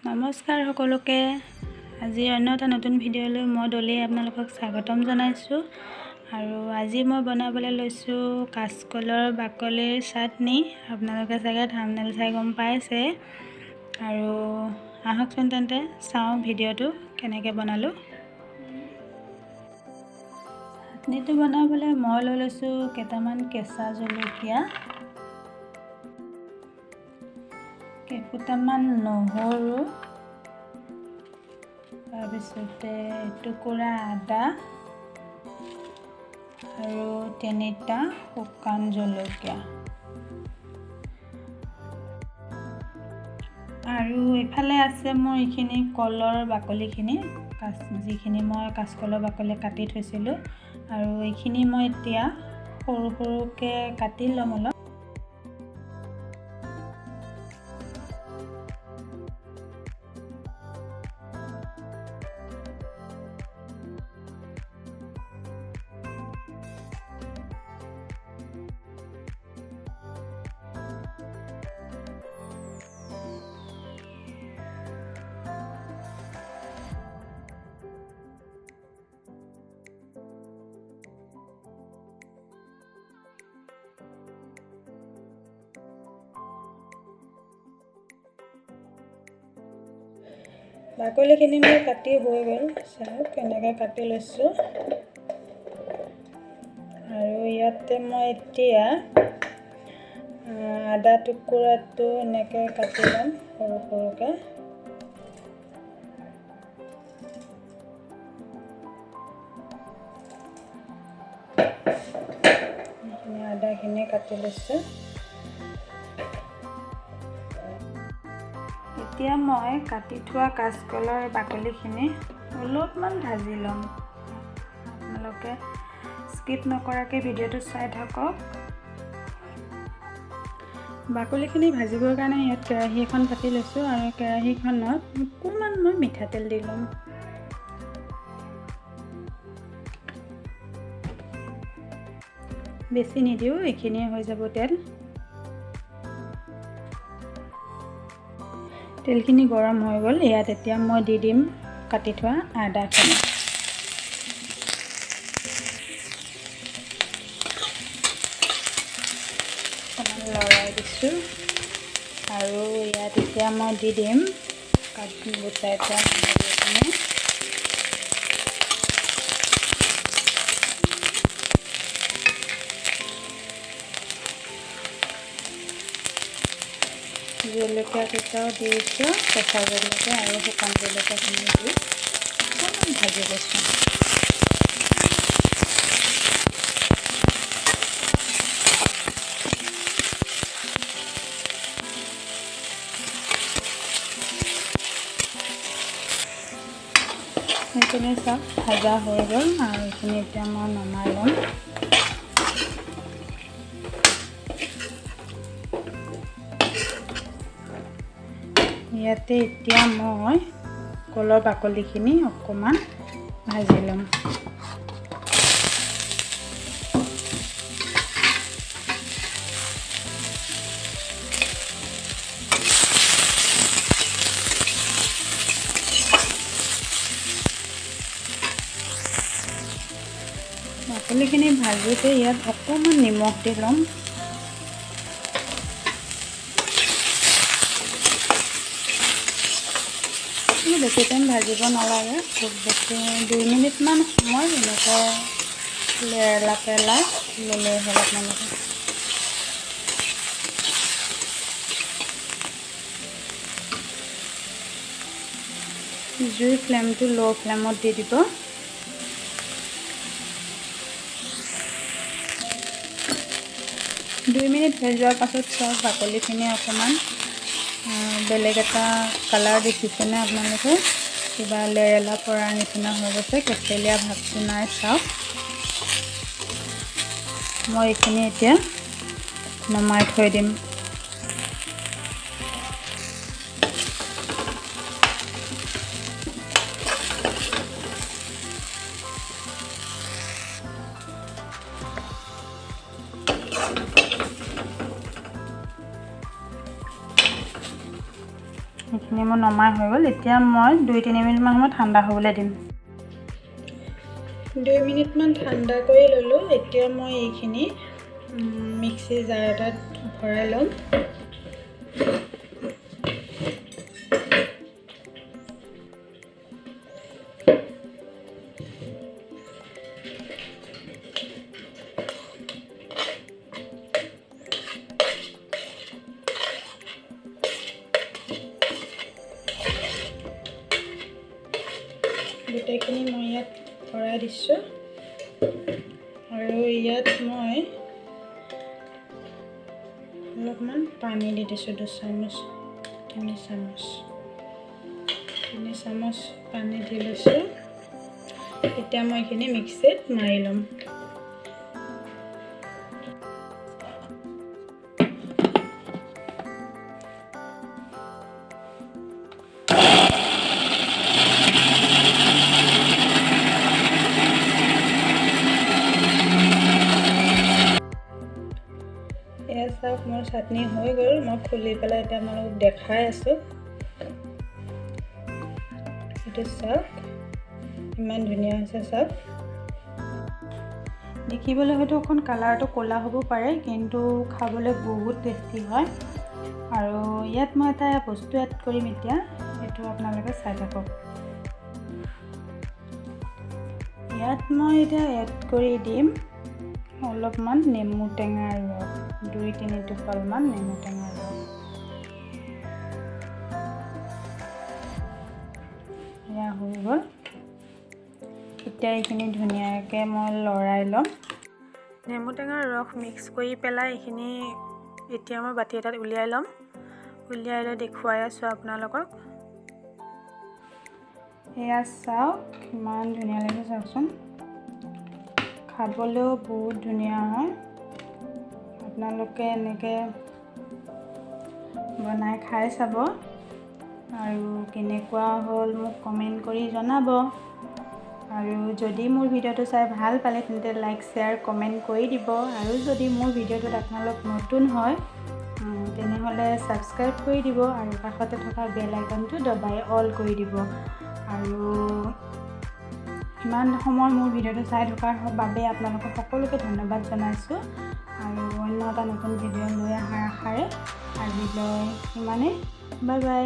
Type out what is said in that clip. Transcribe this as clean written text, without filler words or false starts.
নমস্কাৰ সকলোকে আজি অন্য এটা নতুন ভিডিঅ'লৈ মই দলি আপোনালোকক স্বাগতম জনাইছোঁ আৰু আজি মই বনাবলৈ লৈছোঁ কাচকলৰ বাকলিৰ চাটনি। আপোনালোকে চাগে থাম্বনেইল চাই গম পাইছে আৰু আহকচোন তেন্তে চাওঁ ভিডিঅ'টো কেনেকৈ বনালোঁ। চাটনিটো বনাবলৈ মই লৈ লৈছোঁ কেইটামান কেঁচা জলকীয়া, কেইফুটামান নহৰু, তাৰপিছতে এটুকুৰা আদা আৰু 3টা শুকান জলকীয়া আৰু এফালে আছে মোৰ এইখিনি কলৰ বাকলিখিনি, যিখিনি মই কাচকলৰ বাকলি কাটি থৈছিলোঁ আৰু এইখিনি মই এতিয়া সৰু সৰুকৈ কাটি ল'ম অলপ। বাকলিখিনি মই কাটি হৈ গ'ল, চাওক কেনেকৈ কাটি লৈছোঁ। আৰু ইয়াতে মই এতিয়া আদা টুকুৰাটো এনেকৈ কাটি ল'ম সৰু সৰুকৈ। আদাখিনি কাটি লৈছোঁ। এতিয়া মই কাটি থোৱা কাচকলৰ বাকলিখিনি অলপমান ভাজি ল'ম। আপোনালোকে স্কিপ নকৰাকৈ ভিডিঅ'টো চাই থাকক। বাকলিখিনি ভাজিবৰ কাৰণে ইয়াত কেৰাহী এখন পাতি লৈছোঁ আৰু কেৰাহীখনত অকণমান মই মিঠাতেল দি ল'ম। বেছি নিদিওঁ, এইখিনিয়ে হৈ যাব তেল। তেলখিনি গৰম হৈ গ'ল, ইয়াত এতিয়া মই দি দিম কাটি থোৱা আদাখিনি। অকণমান লৰাই দিছোঁ আৰু ইয়াত এতিয়া মই দি দিম গুচাই থোৱা নহৰুখিনি। জলকীয়া কেইটাও দি দিছোঁ, কেঁচা জলকীয়া আৰু শুকান জলকীয়াখিনি দি অকণমান ভাজি লৈছোঁ। সেইখিনি চব ভাজা হৈ গ'ল আৰু এইখিনি এতিয়া মই নমাই ল'ম। ইয়াতে এতিয়া মই কলৰ বাকলিখিনি অকণমান ভাজি ল'ম। বাকলিখিনি ভাজোঁতে ইয়াত অকণমান নিমখ দি ল'ম। বেছি টাইম ভাজিব নালাগে, খুব বেছি 2 মিনিটমান সময় এনেকৈ লেৰেলা পেলাই ল'লেই হ'ল আপোনালোকে। জুইৰ ফ্লেমটো ল' ফ্লেমত দি দিব। দুই মিনিট হৈ যোৱাৰ পাছত চাওক বাকলিখিনি অকণমান বেলেগ এটা কালাৰ দেখিছেনে আপোনালোকে? কিবা লেৰেলা পৰাৰ নিচিনা হৈ গৈছে, কেঁচেলীয়া ভাৱটো নাই। চাওক, মই এইখিনি এতিয়া নমাই থৈ দিম। এইখিনি মোৰ নমাই হৈ গ'ল। এতিয়া মই 2-3 মিনিটমান সময় ঠাণ্ডা হ'বলৈ দিম। 2 মিনিটমান ঠাণ্ডা কৰি ল'লোঁ। এতিয়া মই এইখিনি মিক্সি জাৰ এটাত ভৰাই ল'ম। গোটেইখিনি মই ইয়াত ভৰাই দিছোঁ আৰু ইয়াত মই অলপমান পানী দি দিছোঁ। 2 চামুচ 3 চামুচ পানী দি লৈছোঁ। এতিয়া মই এইখিনি মিক্সিত মাৰি ল'ম। এয়া চাওক মোৰ চাটনি হৈ গ'ল। মই খুলি পেলাই এতিয়া আপোনালোকক দেখাই আছোঁ। এইটো চাওক ইমান ধুনীয়া হৈছে। চাওক দেখিবলৈ হয়তো অকণ কালাৰটো ক'লা হ'ব পাৰে, কিন্তু খাবলৈ বহুত টেষ্টি হয়। আৰু ইয়াত মই এটা বস্তু এড কৰিম এতিয়া, সেইটো আপোনালোকে চাই থাকক। ইয়াত মই এতিয়া এড কৰি দিম অলপমান নেমু টেঙাৰ ৰস, 2-3 টোপালমান নেমু টেঙাৰ ৰস। এয়া হৈ গ'ল। এতিয়া এইখিনি ধুনীয়াকৈ মই লৰাই ল'ম। নেমু টেঙাৰ ৰস মিক্স কৰি পেলাই এইখিনি এতিয়া মই বাতি এটাত উলিয়াই ল'ম। উলিয়াই লৈ দেখুৱাই আছোঁ আপোনালোকক। এয়া চাওক ইমান ধুনীয়া লাগিছে চাওকচোন। খাবলৈও বহুত ধুনীয়া হয়। আপোনালোকে এনেকৈ বনাই খাই চাব আৰু কেনেকুৱা হ'ল মোক কমেণ্ট কৰি জনাব। আৰু যদি মোৰ ভিডিঅ'টো চাই ভাল পালে তেন্তে লাইক, শ্বেয়াৰ, কমেণ্ট কৰি দিব। আৰু যদি মোৰ ভিডিঅ'টোত আপোনালোক নতুন হয় তেনেহ'লে ছাবস্ক্ৰাইব কৰি দিব আৰু কাষতে থকা বেল আইকনটো দবাই অল কৰি দিব। আৰু ইমান সময় মোৰ ভিডিঅ'টো চাই থকাৰ বাবে আপোনালোকক সকলোকে ধন্যবাদ জনাইছোঁ। আৰু অন্য এটা নতুন ভিডিঅ' লৈ অহাৰ আশাৰে আজিলৈ ইমানেই। Bye bye.